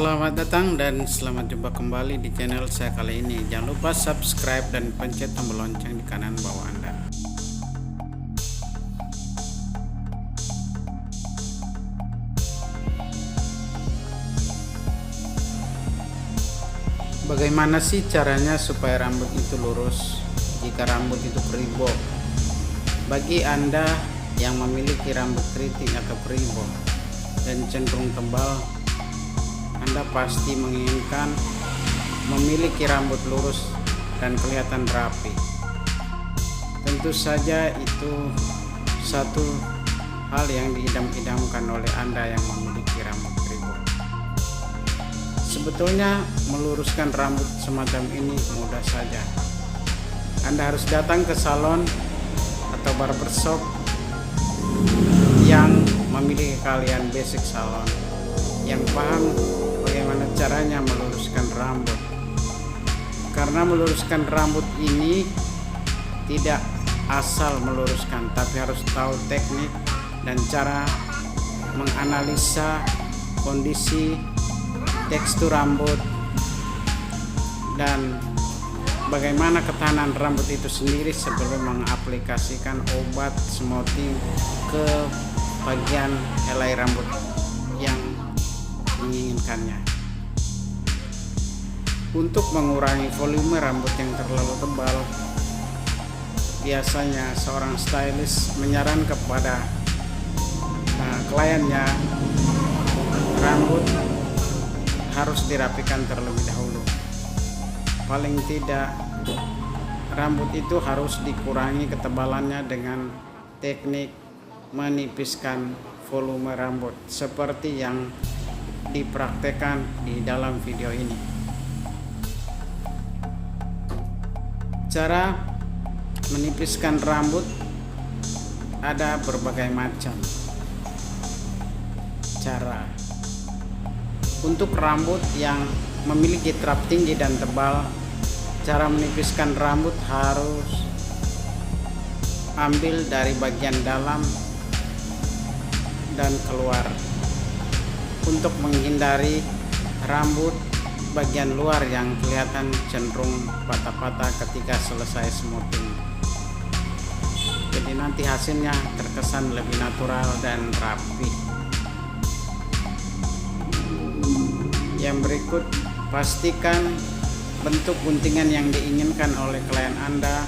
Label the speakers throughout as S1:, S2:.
S1: Selamat datang dan selamat jumpa kembali di channel saya kali ini. Jangan lupa subscribe dan pencet tombol lonceng di kanan bawah Anda. Bagaimana sih caranya supaya rambut itu lurus jika rambut itu keribo? Bagi Anda yang memiliki rambut keriting atau keribo dan cenderung tebal, Anda pasti menginginkan memiliki rambut lurus dan kelihatan rapi. Tentu saja itu satu hal yang diidam-idamkan oleh Anda yang memiliki rambut keribo. Sebetulnya meluruskan rambut semacam ini mudah saja. Anda harus datang ke salon atau barbershop yang memiliki keahlian basic salon, yang paham bagaimana caranya meluruskan rambut. Karena meluruskan rambut ini tidak asal meluruskan, tapi harus tahu teknik dan cara menganalisa kondisi tekstur rambut dan bagaimana ketahanan rambut itu sendiri sebelum mengaplikasikan obat smoothing ke bagian helai rambut yang menginginkannya. Untuk mengurangi volume rambut yang terlalu tebal, biasanya seorang stylist menyarankan kepada kliennya rambut harus dirapikan terlebih dahulu. Paling tidak rambut itu harus dikurangi ketebalannya dengan teknik menipiskan volume rambut seperti yang dipraktekkan di dalam video ini. Cara menipiskan rambut ada berbagai macam cara. Untuk rambut yang memiliki trap tinggi dan tebal, cara menipiskan rambut harus ambil dari bagian dalam dan keluar untuk menghindari rambut bagian luar yang kelihatan cenderung patah-patah ketika selesai smoothing. Jadi nanti hasilnya terkesan lebih natural dan rapi. Yang berikut, pastikan bentuk guntingan yang diinginkan oleh klien Anda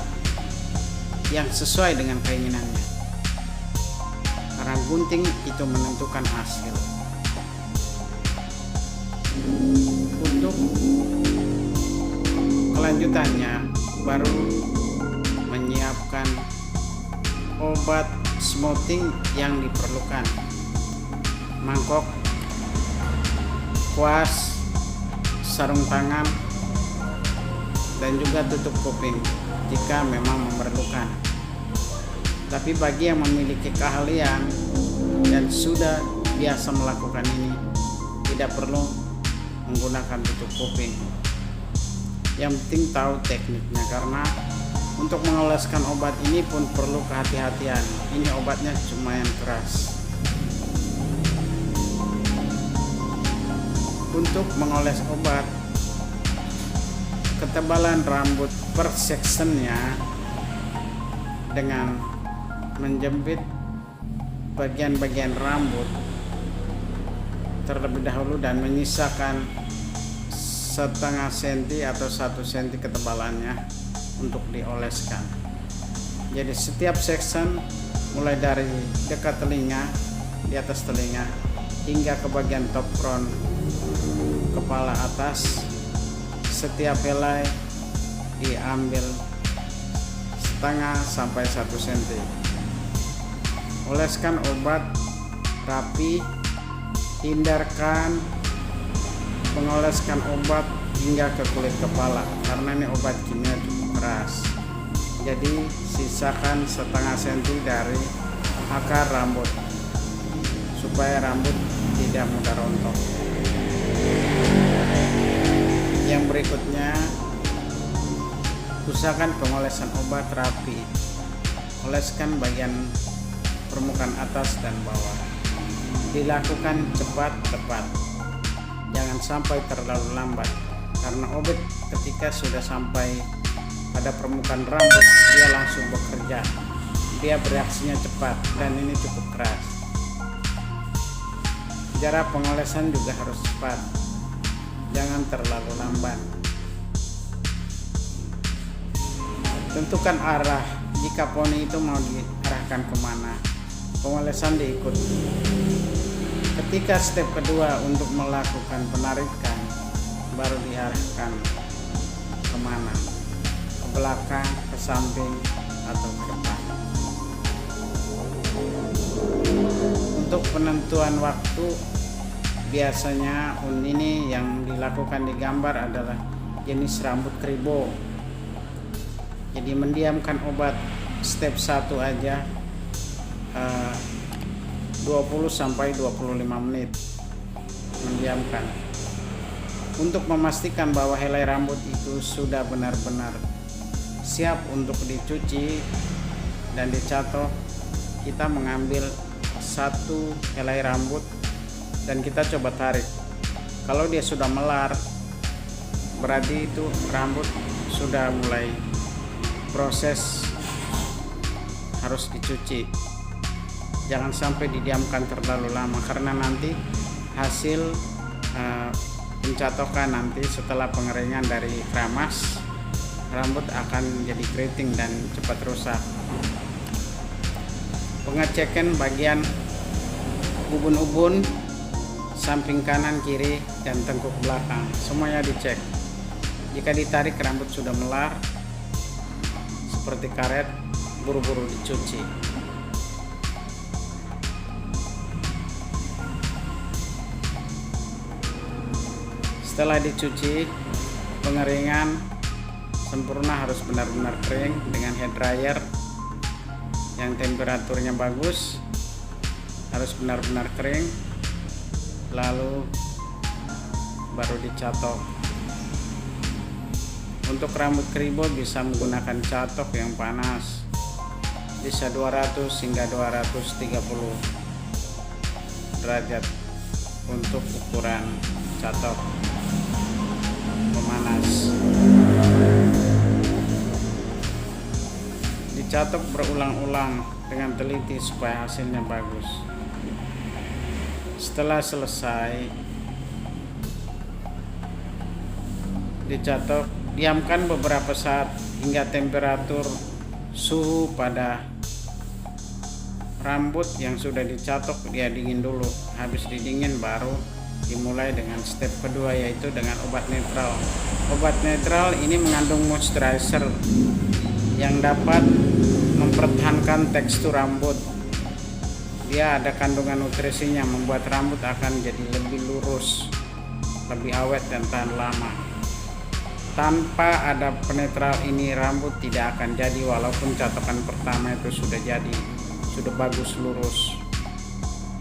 S1: yang sesuai dengan keinginannya, karena gunting itu menentukan hasil. Untuk kelanjutannya, baru menyiapkan obat smoothing yang diperlukan: mangkok, kuas, sarung tangan, dan juga tutup kuping jika memang memerlukan. Tapi bagi yang memiliki keahlian dan sudah biasa melakukan ini, tidak perlu menggunakan tutup kuping. Yang penting tahu tekniknya, karena untuk mengoleskan obat ini pun perlu kehati-hatian. Ini obatnya lumayan keras. Untuk mengoles obat, ketebalan rambut per sectionnya dengan menjepit bagian-bagian rambut terlebih dahulu dan menyisakan setengah senti atau 1 senti ketebalannya untuk dioleskan. Jadi setiap section mulai dari dekat telinga, di atas telinga, hingga ke bagian top front kepala atas, setiap helai diambil setengah sampai 1 senti. Oleskan obat rapi, hindarkan mengoleskan obat hingga ke kulit kepala karena ini obat kimia cukup keras. Jadi sisakan setengah senti dari akar rambut supaya rambut tidak mudah rontok. Yang berikutnya, usahakan pengolesan obat rapi. Oleskan bagian permukaan atas dan bawah. Dilakukan cepat tepat. Jangan jangan sampai terlalu lambat, karena obat ketika sudah sampai pada permukaan rambut dia langsung bekerja, dia bereaksinya cepat dan ini cukup keras. Jarak pengolesan juga harus cepat, jangan terlalu lambat. Tentukan arah, jika poni itu mau diarahkan kemana, pengolesan diikuti. Ketika step kedua untuk melakukan penarikan, baru diarahkan kemana, ke belakang, ke samping, atau ke depan. Untuk penentuan waktu, biasanya ini yang dilakukan di gambar adalah jenis rambut kribo. Jadi mendiamkan obat step 1 aja 20-25 menit mendiamkan, untuk memastikan bahwa helai rambut itu sudah benar-benar siap untuk dicuci dan dicatok. Kita mengambil satu helai rambut dan kita coba tarik. Kalau dia sudah melar, berarti itu rambut sudah mulai proses harus dicuci. Jangan sampai didiamkan terlalu lama, karena nanti hasil pencatokan nanti setelah pengeringan dari keramas, rambut akan jadi keriting dan cepat rusak. Pengecekan bagian ubun-ubun, samping kanan, kiri, dan tengkuk belakang, semuanya dicek. Jika ditarik rambut sudah melar seperti karet, buru-buru dicuci. Setelah dicuci, pengeringan sempurna harus benar-benar kering dengan hair dryer yang temperaturnya bagus, harus benar-benar kering, lalu baru dicatok. Untuk rambut kribo bisa menggunakan catok yang panas, bisa 200 hingga 230 derajat untuk ukuran catok pemanas. Dicatok berulang-ulang dengan teliti supaya hasilnya bagus. Setelah selesai dicatok, diamkan beberapa saat hingga temperatur suhu pada rambut yang sudah dicatok dia dingin dulu. Habis didingin baru dimulai dengan step kedua, yaitu dengan obat netral. Obat netral ini mengandung moisturizer yang dapat mempertahankan tekstur rambut. Dia ada kandungan nutrisinya, membuat rambut akan jadi lebih lurus, lebih awet dan tahan lama. Tanpa ada penetral ini rambut tidak akan jadi, walaupun catokan pertama itu sudah jadi, sudah bagus lurus.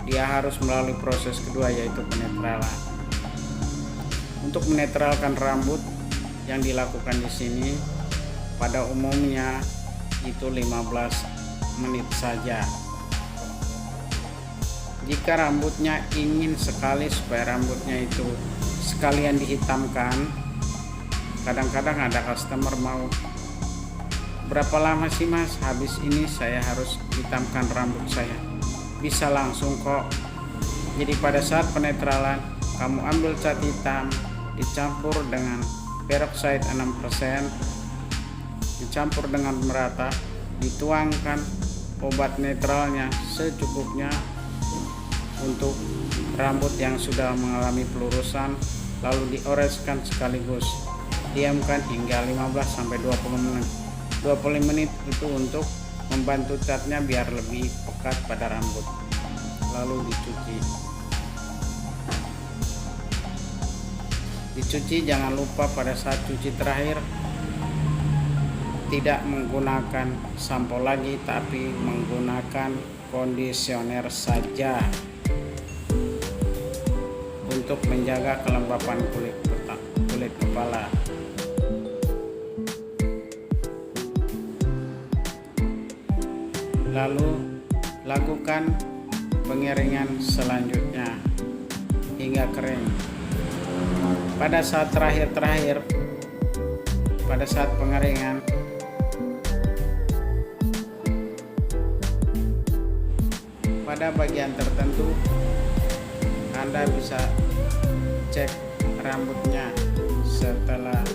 S1: Dia harus melalui proses kedua, yaitu penetralan. Untuk menetralkan rambut yang dilakukan di sini pada umumnya itu 15 menit saja. Jika rambutnya ingin sekali supaya rambutnya itu sekalian dihitamkan, kadang-kadang ada customer mau, berapa lama sih mas, habis ini saya harus hitamkan rambut saya? Bisa langsung kok. Jadi pada saat penetralan, kamu ambil cat hitam dicampur dengan peroxide 6%, dicampur dengan merata, dituangkan obat netralnya secukupnya untuk rambut yang sudah mengalami pelurusan, lalu dioreskan sekaligus. Diamkan hingga 15-20 menit. 20 menit itu untuk membantu catnya biar lebih pekat pada rambut. Lalu dicuci. Dicuci jangan lupa pada saat cuci terakhir tidak menggunakan sampo lagi, tapi menggunakan kondisioner saja untuk menjaga kelembapan kulit kepala. Lalu lakukan pengeringan selanjutnya hingga kering. pada saat terakhir pada saat pengeringan, pada bagian tertentu Anda bisa cek rambutnya setelah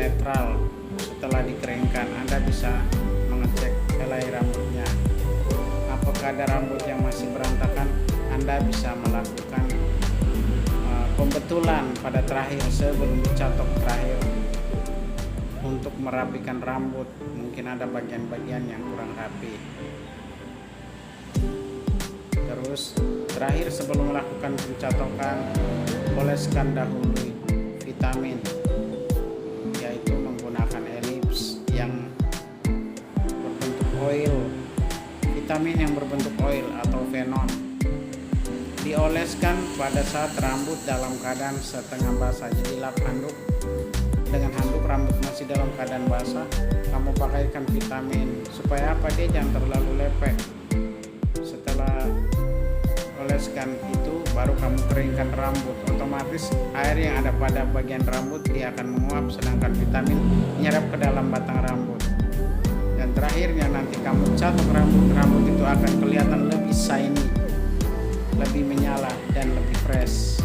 S1: netral. Setelah dikeringkan, Anda bisa mengecek helai rambutnya. Apakah ada rambut yang masih berantakan, Anda bisa melakukan pembetulan pada terakhir sebelum dicatok terakhir untuk merapikan rambut. Mungkin ada bagian-bagian yang kurang rapi. Terus terakhir sebelum melakukan pencatokan, oleskan dahulu vitamin, yaitu menggunakan elips yang berbentuk oil, vitamin yang berbentuk oil atau venom. Dioleskan pada saat rambut dalam keadaan setengah basah. Jadi lap handuk, dengan handuk rambut masih dalam keadaan basah, kamu pakaikan vitamin supaya apa, dia jangan terlalu lepek. Setelah oleskan itu baru kamu keringkan rambut. Otomatis air yang ada pada bagian rambut dia akan menguap, sedangkan vitamin menyerap ke dalam batang rambut. Dan terakhirnya nanti kamu catok rambut itu akan kelihatan lebih shiny, lebih menyala dan lebih fresh.